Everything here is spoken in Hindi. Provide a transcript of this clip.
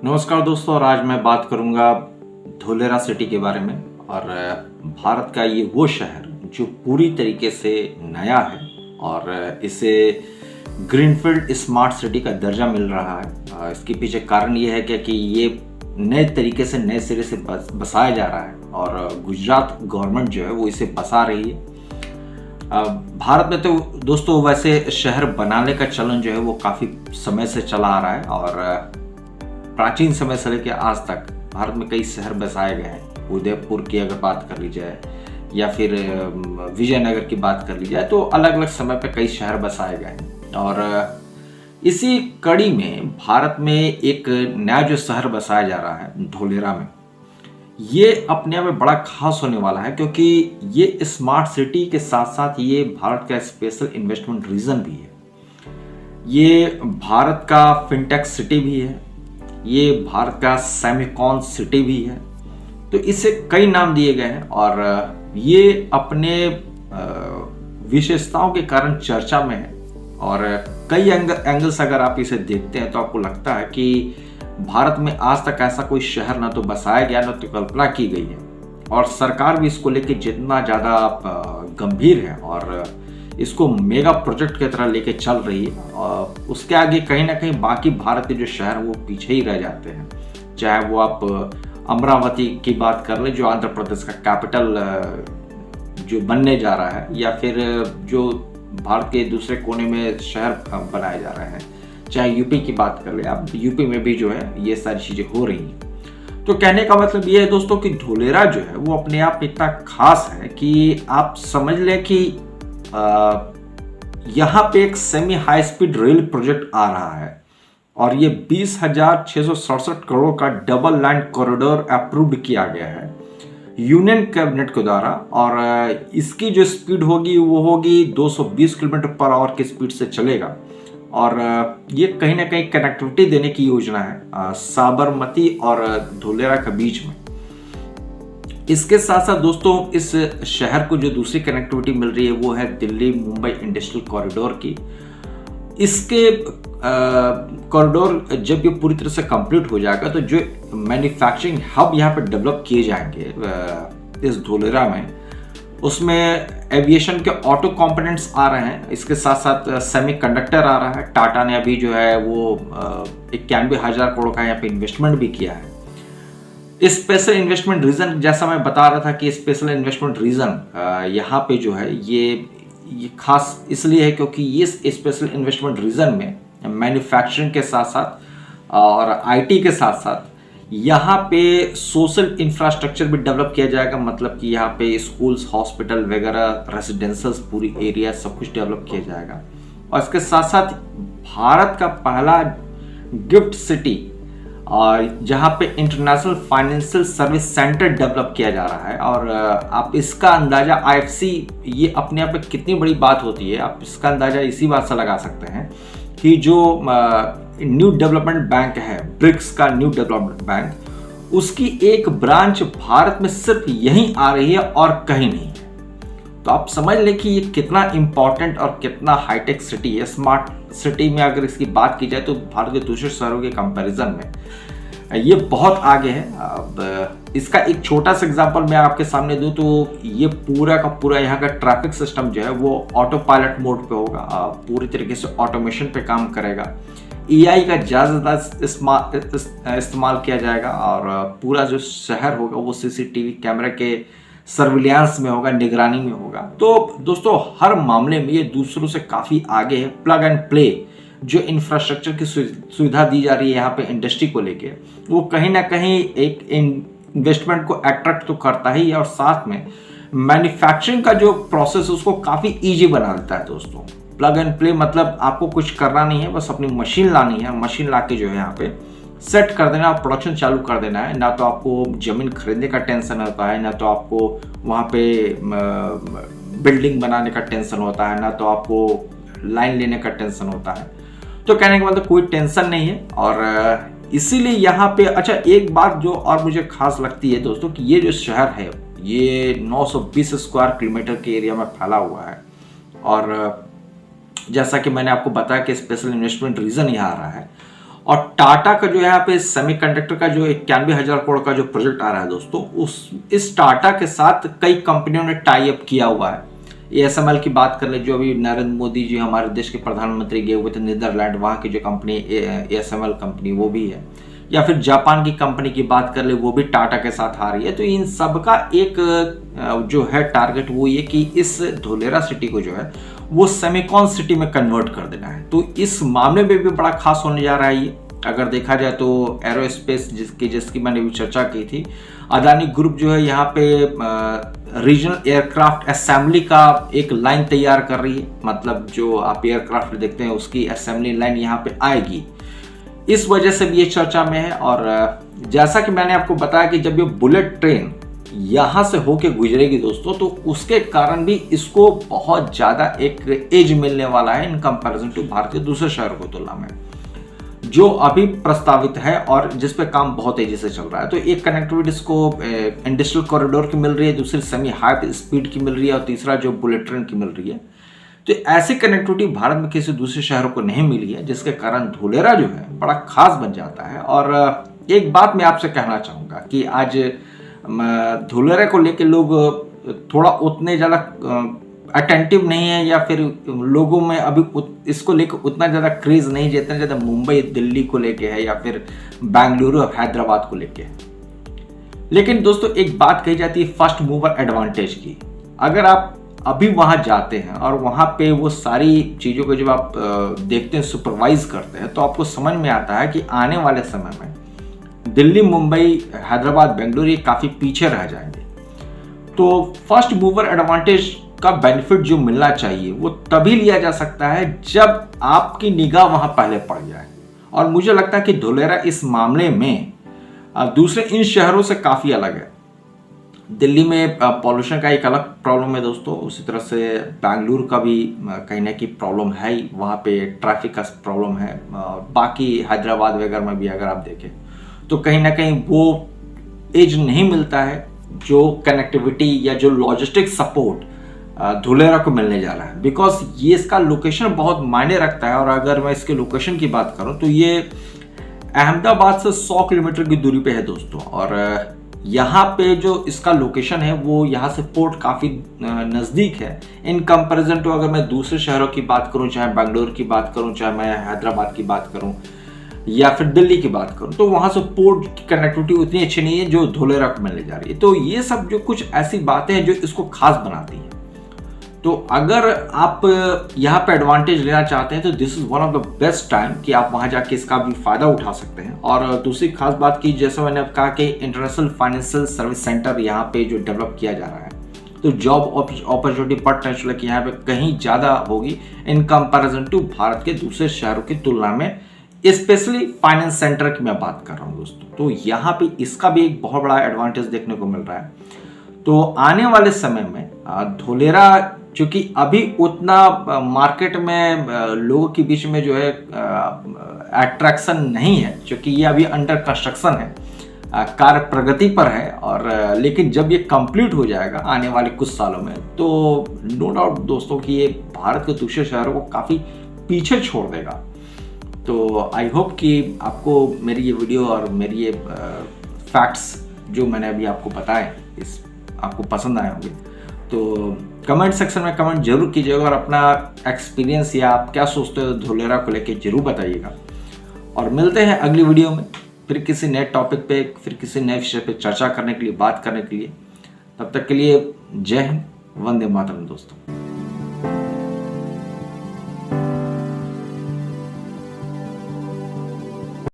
नमस्कार दोस्तों, और आज मैं बात करूंगा धोलेरा सिटी के बारे में। और भारत का ये वो शहर जो पूरी तरीके से नया है और इसे ग्रीनफील्ड स्मार्ट सिटी का दर्जा मिल रहा है। इसके पीछे कारण ये है कि ये नए तरीके से नए सिरे से बसाया जा रहा है और गुजरात गवर्नमेंट जो है वो इसे बसा रही है। भारत में तो दोस्तों वैसे शहर बनाने का चलन जो है वो काफ़ी समय से चला आ रहा है और प्राचीन समय से लेकर आज तक भारत में कई शहर बसाए गए हैं। उदयपुर की अगर बात कर ली जाए या फिर विजयनगर की बात कर ली जाए तो अलग अलग समय पे कई शहर बसाए गए हैं। और इसी कड़ी में भारत में एक नया जो शहर बसाया जा रहा है धोलेरा में, ये अपने आप में बड़ा खास होने वाला है क्योंकि ये स्मार्ट सिटी के साथ साथ ये भारत का स्पेशल इन्वेस्टमेंट रीजन भी है। ये भारत का फिनटेक सिटी भी है, ये भारत का सेमिकॉन सिटी भी है। तो इसे कई नाम दिए गए हैं और ये अपने विशेषताओं के कारण चर्चा में है। और कई एंगल्स अगर आप इसे देखते हैं तो आपको लगता है कि भारत में आज तक ऐसा कोई शहर ना तो बसाया गया ना तो कल्पना की गई है। और सरकार भी इसको लेके जितना ज़्यादा गंभीर है और इसको मेगा प्रोजेक्ट की तरह लेके चल रही है, और उसके आगे कहीं ना कहीं बाकी भारत के जो शहर वो पीछे ही रह जाते हैं। चाहे वो आप अमरावती की बात कर ले जो आंध्र प्रदेश का कैपिटल जो बनने जा रहा है, या फिर जो भारत के दूसरे कोने में शहर बनाए जा रहे हैं, चाहे यूपी की बात कर ले आप, यूपी में भी जो है ये सारी चीज़ें हो रही हैं। तो कहने का मतलब ये है दोस्तों कि धोलेरा जो है वो अपने आप इतना खास है कि आप समझ लें कि यहाँ पे एक semi high speed rail project आ रहा है और ये 20,667 करोड़ का डबल लाइन कॉरिडोर अप्रूव्ड किया गया है यूनियन कैबिनेट के द्वारा। और इसकी जो स्पीड होगी वो होगी 220 किलोमीटर पर आवर की स्पीड से चलेगा। और ये कहीं ना कहीं कनेक्टिविटी देने की योजना है साबरमती और धोलेरा के बीच में। इसके साथ साथ दोस्तों इस शहर को जो दूसरी कनेक्टिविटी मिल रही है वो है दिल्ली मुंबई इंडस्ट्रियल कॉरिडोर की। इसके कॉरिडोर जब ये पूरी तरह से कंप्लीट हो जाएगा तो जो मैन्युफैक्चरिंग हब यहाँ पे डेवलप किए जाएंगे इस धोलेरा में, उसमें एविएशन के ऑटो कंपोनेंट्स आ रहे हैं। इसके साथ साथ सेमीकंडक्टर आ रहा है। टाटा ने अभी जो है वो 91,000 करोड़ का यहाँ पे इन्वेस्टमेंट भी किया है। स्पेशल इन्वेस्टमेंट रीजन, जैसा मैं बता रहा था कि स्पेशल इन्वेस्टमेंट रीजन यहाँ पे जो है ये खास इसलिए है क्योंकि ये स्पेशल इन्वेस्टमेंट रीजन में मैन्युफैक्चरिंग के साथ साथ और आईटी के साथ साथ यहाँ पे सोशल इंफ्रास्ट्रक्चर भी डेवलप किया जाएगा। मतलब कि यहाँ पे स्कूल्स, हॉस्पिटल वगैरह, रेजिडेंशियल्स, पूरी एरिया सब कुछ डेवलप किया जाएगा। और इसके साथ साथ भारत का पहला गिफ्ट सिटी और जहाँ पे international financial service centre develop किया जा रहा है। और आप इसका अंदाज़ा आईएफसी, ये अपने आप में कितनी बड़ी बात होती है, आप इसका अंदाज़ा इसी बात से लगा सकते हैं कि जो न्यू डेवलपमेंट बैंक है, ब्रिक्स का न्यू डेवलपमेंट बैंक, उसकी एक ब्रांच भारत में सिर्फ यहीं आ रही है और कहीं नहीं है। तो आप समझ लें कि ये कितना इंपॉर्टेंट और कितना हाईटेक सिटी है। स्मार्ट सिटी में अगर इसकी बात की जाए तो भारत के दूसरे शहरों के कंपैरिजन में ये बहुत आगे है। अब इसका एक छोटा सा एग्जांपल मैं आपके सामने दूं तो ये पूरा का पूरा यहाँ का ट्रैफिक सिस्टम जो है वो ऑटो पायलट मोड पे होगा, पूरी तरीके से ऑटोमेशन पे काम करेगा। एआई का ज़्यादा इस्तेमाल किया जाएगा और पूरा जो शहर होगा वो सीसीटीवी कैमरे के सर्विलांस में होगा, निगरानी में होगा। तो दोस्तों हर मामले में ये दूसरों से काफ़ी आगे है। प्लग एंड प्ले जो इंफ्रास्ट्रक्चर की सुविधा दी जा रही है यहाँ पे इंडस्ट्री को लेके, वो कहीं ना कहीं एक इन्वेस्टमेंट को अट्रैक्ट तो करता ही है और साथ में मैन्युफैक्चरिंग का जो प्रोसेस उसको काफ़ी ईजी बना देता है। दोस्तों प्लग एंड प्ले मतलब आपको कुछ करना नहीं है, बस अपनी मशीन लानी है, मशीन ला के जो है यहाँ पे सेट कर देना और प्रोडक्शन चालू कर देना है। ना तो आपको ज़मीन खरीदने का टेंशन होता है, ना तो आपको वहाँ पे बिल्डिंग बनाने का टेंशन होता है, ना तो आपको लाइन लेने का टेंशन होता है। तो कहने का मतलब कोई टेंशन नहीं है। और इसीलिए यहाँ पे अच्छा एक बात जो और मुझे खास लगती है दोस्तों कि ये जो शहर है ये 920 स्क्वायर किलोमीटर के एरिया में फैला हुआ है। और जैसा कि मैंने आपको बताया कि स्पेशल इन्वेस्टमेंट रीजन यहाँ आ रहा है और टाटा का जो है यहाँ पे सेमीकंडक्टर का जो 91,000 करोड़ का जो प्रोजेक्ट आ रहा है दोस्तों, इस टाटा के साथ कई कंपनियों ने टाई अप किया हुआ है। ASML की बात कर ले, जो अभी नरेंद्र मोदी जी हमारे देश के प्रधानमंत्री गए हुए थे नीदरलैंड, वहाँ की जो कंपनी ASML कंपनी वो भी है, या फिर जापान की कंपनी की बात कर ले, वो भी टाटा के साथ आ रही है। तो इन सब का एक जो है टारगेट वो ये कि इस धोलेरा सिटी को जो है वो सेमीकॉन सिटी में कन्वर्ट कर देना है। तो इस मामले में भी बड़ा खास होने जा रहा है ये। अगर देखा जाए तो एरोस्पेस जिसकी मैंने भी चर्चा की थी, अदानी ग्रुप जो है यहाँ पे रीजनल एयरक्राफ्ट असेंबली का एक लाइन तैयार कर रही है। मतलब जो आप एयरक्राफ्ट देखते हैं उसकी असेंबली लाइन यहाँ पे आएगी, इस वजह से भी ये चर्चा में है। और जैसा कि मैंने आपको बताया कि जब ये बुलेट ट्रेन यहाँ से होके गुजरेगी दोस्तों, तो उसके कारण भी इसको बहुत ज़्यादा एक एज मिलने वाला है इन कंपैरिजन टू भारत के दूसरे शहरों की तुलना में, जो अभी प्रस्तावित है और जिस पे काम बहुत तेजी से चल रहा है। तो एक कनेक्टिविटी इसको इंडस्ट्रियल कॉरिडोर की मिल रही है, दूसरी सेमी हाई स्पीड की मिल रही है और तीसरा जो बुलेट ट्रेन की मिल रही है। तो ऐसी कनेक्टिविटी भारत में किसी दूसरे शहरों को नहीं मिली है, जिसके कारण धोलेरा जो है बड़ा खास बन जाता है। और एक बात मैं आपसे कहना चाहूँगा कि आज धोलेरा को लेकर लोग थोड़ा उतने ज़्यादा अटेंटिव नहीं है, या फिर लोगों में अभी इसको लेकर उतना ज़्यादा क्रेज नहीं जितना ज़्यादा मुंबई दिल्ली को लेके है या फिर बेंगलुरु और हैदराबाद को लेके है। लेकिन दोस्तों एक बात कही जाती है फर्स्ट मूवर एडवांटेज की। अगर आप अभी वहाँ जाते हैं और वहाँ पे वो सारी चीज़ों को जब आप देखते हैं, सुपरवाइज करते हैं, तो आपको समझ में आता है कि आने वाले समय में दिल्ली, मुंबई, हैदराबाद, बेंगलुरु ये काफ़ी पीछे रह जाएंगे। तो फर्स्ट मूवर एडवांटेज का बेनिफिट जो मिलना चाहिए वो तभी लिया जा सकता है जब आपकी निगाह वहाँ पहले पड़ जाए। और मुझे लगता है कि धोलेरा इस मामले में दूसरे इन शहरों से काफ़ी अलग है। दिल्ली में पॉल्यूशन का एक अलग प्रॉब्लम है दोस्तों, उसी तरह से बेंगलुरु का भी कहीं ना कहीं प्रॉब्लम है ही, वहाँ पे ट्रैफिक का प्रॉब्लम है। बाकी हैदराबाद वगैरह में भी अगर आप देखें तो कहीं ना कहीं वो एज नहीं मिलता है जो कनेक्टिविटी या जो लॉजिस्टिक सपोर्ट धोलेरा को मिलने जा रहा है, बिकॉज ये इसका लोकेशन बहुत मायने रखता है। और अगर मैं इसके लोकेशन की बात करूं तो ये अहमदाबाद से 100 किलोमीटर की दूरी पे है दोस्तों। और यहाँ पे जो इसका लोकेशन है वो यहाँ से पोर्ट काफ़ी नज़दीक है इन कंपैरिजन टू अगर मैं दूसरे शहरों की बात करूँ, चाहे बेंगलोर की बात करूँ, चाहे मैं हैदराबाद की बात करूँ या फिर दिल्ली की बात करूँ, तो वहाँ से पोर्ट की कनेक्टिविटी उतनी अच्छी नहीं है जो धोलेरा को मिलने जा रही है। तो ये सब जो कुछ ऐसी बातें हैं जो इसको खास बनाती हैं। तो अगर आप यहाँ पे एडवांटेज लेना चाहते हैं तो this is one of the best time कि आप वहाँ जाके इसका भी फ़ायदा उठा सकते हैं। और दूसरी खास बात की, जैसा मैंने कहा कि इंटरनेशनल फाइनेंशियल सर्विस सेंटर यहाँ पे जो डेवलप किया जा रहा है, तो जॉब अपॉर्चुनिटी पोटेंशियल की यहाँ पे कहीं ज़्यादा होगी इन कंपैरिजन टू भारत के दूसरे शहरों की तुलना में, स्पेशली फाइनेंस सेंटर की मैं बात कर रहा हूँ दोस्तों। तो यहाँ पे इसका भी एक बहुत बड़ा एडवांटेज देखने को मिल रहा है। तो आने वाले समय में धोलेरा चूँकि अभी उतना मार्केट में लोगों के बीच में जो है अट्रैक्शन नहीं है, क्योंकि ये अभी अंडर कंस्ट्रक्शन है, कार्य प्रगति पर है। और लेकिन जब ये कंप्लीट हो जाएगा आने वाले कुछ सालों में, तो नो डाउट दोस्तों कि ये भारत के दूसरे शहरों को काफ़ी पीछे छोड़ देगा। तो आई होप कि आपको मेरी ये वीडियो और मेरी ये फैक्ट्स जो मैंने अभी आपको बताए इस आपको पसंद आए होंगे। तो कमेंट सेक्शन में कमेंट जरूर कीजिएगा और अपना एक्सपीरियंस या आप क्या सोचते हो धोलेरा को लेके जरूर बताइएगा। और मिलते हैं अगली वीडियो में फिर किसी नए टॉपिक पे, फिर किसी नए विषय पे चर्चा करने के लिए, बात करने के लिए। तब तक के लिए जय हिंद, वंदे मातरम दोस्तों।